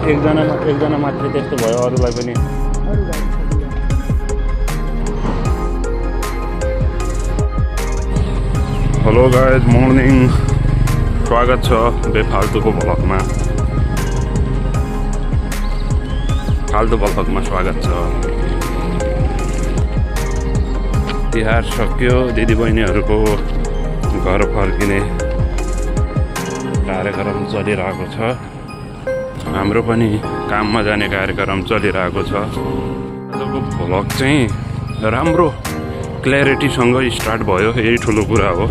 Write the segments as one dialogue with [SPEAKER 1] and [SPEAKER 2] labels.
[SPEAKER 1] एकजना मात्रै त्यस्तो भयो, अरूलाई पनि हेलो गाइज, मर्निङ। स्वागत छ बेफाल्तुको भ्लगमा। फाल्तु भ्लगमा स्वागत छ। तिहार सक्यो, दिदीबहिनीहरूको घर फर्किने कार्यक्रम चलिरहेको छ। हाम्रो पनि काममा जाने कार्यक्रम चलिरहेको छ। आजको भ्लग चाहिँ राम्रो क्ल्यारिटीसँग स्टार्ट भयो, यही ठुलो कुरा हो।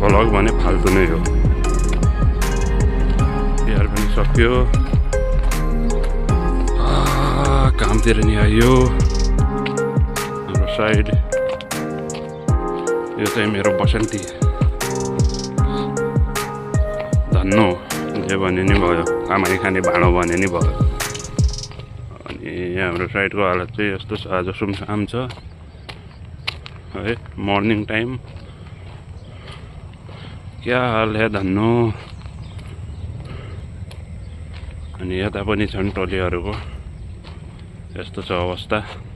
[SPEAKER 1] भ्लग भने फाल्तु नै हो। तिहार पनि सक्यो, कामतिर नि आइयो। हाम्रो साइड यो चाहिँ मेरो बसन्ती धन्नो जे भने नि भयो, कमाई खाने भाँडो भने नि भयो। अनि हाम्रो साइडको हालत चाहिँ यस्तो छ, आज सुमसाम छ है, मर्निङ टाइम। क्या हाल है धन्नो। अनि यता पनि छन् टोलीहरूको, यस्तो छ अवस्था।